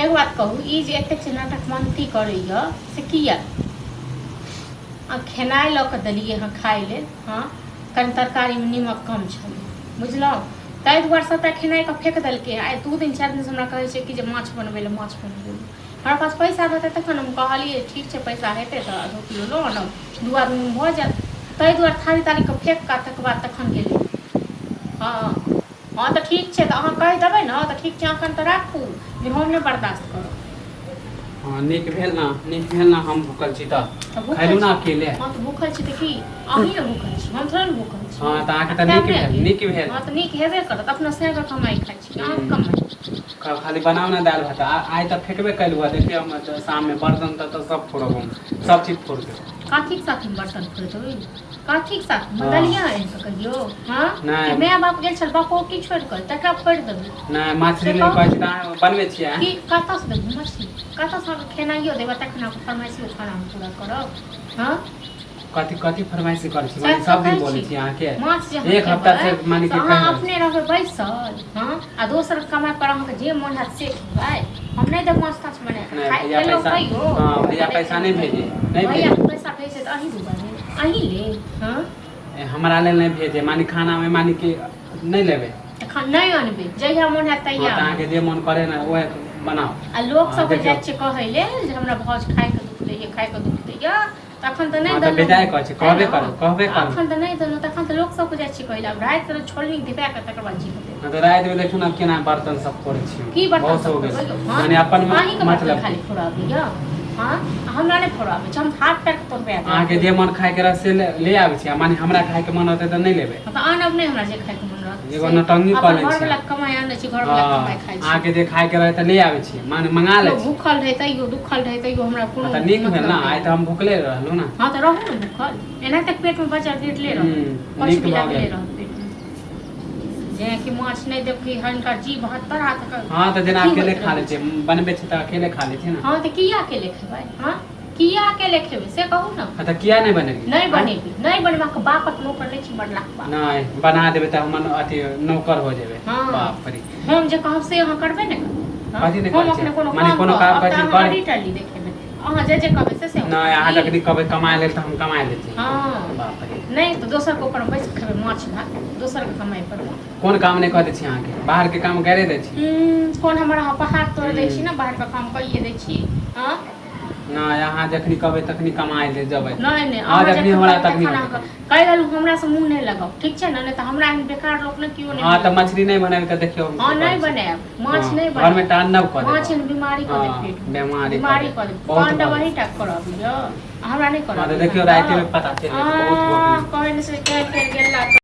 एक बात कहू ई जे एतेक नाटक मनती करैया से किया खेनाइ लऽ कऽ देलियै हँ खाइ लेल हाँ कनि तरकारीमे नीमक कम छलै बुझलहुँ ताहि दुआरे सभटा खेनाइके फेक देलकै आइ 2 दिन 4 दिनसँ हमरा कहै छै कि जे माछ बनबै लए हमरा पास पैसा रहतै तखन हम कहलियै ठीक छै पैसा हेतै तऽ 2 किलो लऽ आनब 2 आदमी भऽ जायत ताहि दुआरे थारी तारीके फेक कऽ तकर बाद तखन गेलै हाँ तऽ ठीक छै तऽ अहाँ कहि देबै ने तऽ ठीक छै एखन तऽ राखू जे हम नहि बर्दाश्त करब हाँ नीक भेल ना हम भूखल छी तऽ खाइलू ना अकेले हाँ तऽ भूखल छी तऽ की अहीं ने भूखल छी हम थोड़े ने भूखल छी हाँ तऽ अहाँके तऽ नीक भेल हाँ तऽ नीक हेबे करत अपना सेवा कमाई खाइ छी अहाँ कमाई खाली बनाओ ना दाल भात आइ तऽ फेकबे कैलू है देखिए हम शाम में बर्तन तो सब फोड़ब हम सब चीज फोड़ देब काठीके साथ बर्तन फोड़ देबै काठीके साथ दलिया आनि कऽ कहियो हाँ माय बाप गेल छल बापो की छोड़ि कऽ तकरा फोड़ि देबै नहीं मछली ले कहै छी त बनबै छियै की कतऽ से देबै मछली कतऽ से खेनाइयो देबै तखन अहाँ फरमाइशियो खाना हम पूरा करब हाँ कथी फरमाइशी करै छी माने सब दिन बोलै छी अहाँ के माछ जे एक हफ्ता से माने के अहाँ अपने रहबै बैसल हाँ आ दोसर कमाई पर अहाँके जे मोन हैत से खेबै हम नहीं देब माछ ताछ बना के खाइ ले कहियो हां भैया पैसा नहीं भेजे नहीं भैया पैसा भेजे त अहीं देबै अहीं ले हाँ हमरा ले नहीं भेजे माने खाना में माने के नहीं लेबे एखन नहीं अनबे जहिया मोन हैत तहिया अहाँ के जे मन करे ना ओए बनाओ आ लोग सब जाइ छै कहै ले जे हमरा भौज खाइ के दुख दैया तखन तऽ नहीं देलहुँ बेजाय कहै छै कहबे करू अखन तऽ नहीं देलहुँ तखन तऽ लोक सबके जाइ छै कहै राति तऽ छोलनी दिबा के तकर बाद जीव दे तो राति में देखू ना केना बर्तन सब फोड़ै छी की बर्तन सब माने अपन मतलब खाली फोड़ाबैया हाँ हमरा नहीं फोड़ाबै छै हम हाथ पैर के तोड़बे अहाँ के जे मन खाय के रह से ले आबै छी माने हमरा खाय के मन होतै त नहीं लेबे त आनब नहीं हमरा जे खाय के मन रहत एगो नटंगी कऽ लै छी घर वाला कमाई आनै छी घर वाला कमाई खाइ छी अहाँ के जे खाय के रहे त ले आबै छी माने मंगा ले छी भूखल रहे तैयो दुखल रहे तैयो हमरा कोनो त नीक भेल ना आइ त हम भूखले रहलु ना हां त रहू ना भूखल एना तक पेट में बचा गिरले रह नीक भ गेल जे कि माछ नहीं देब कि हनका जीव हत्तर हाथ का हां त जेना अकेले खा ले छी बनबे छी त अकेले खा ले छी ना हां त किया अकेले खेबै हां किया अकेले खेबै से कहू ना त किया नहीं बनेगी नहीं बनेबा के बापक नौकर नहीं छी बड़ लाख नहीं बना देबे त हम अथी नौकर हो जेबे बाप रे हम जे कहब से अहाँ करबे ने कथि नहीं करै छी माने कोनो काम करै छी डिटेली देखेबै अहाँ जे कहबै से नहीं अहाँ जखनी कहबै कमाए ले त हम कमाए लेती हां बाप रे नहीं तो दोसर के ऊपर बैठ खेबै माछ भात दोसर के कमाई पर कोन काम नहीं कर दै छी अहाँ के बाहर के काम करे दै छी कोन हमरा पहाड़ तोड़ दै छी ना बाहर का काम कइए दै छी हां ना यहाँ जखनी कहबै तखनी कमाए ले जबै नहीं हां जखनी हमरा तखनी कहि देलु हमरा से मुंह नहीं लगाओ ठीक छै ना नहीं त हमरा एहन बेकार लोक ने कियो नहीं हां त मछली नहीं बनाबे त देखियो हां नहीं बनाएब माछ नहीं बनाएब घर में टांडव कर माछ में बीमारी कर दे पेट बीमारी कर दे पांडा वही टाक करब यो हमरा नहीं करब हां त देखियो रात में पता चले बहुत कहै से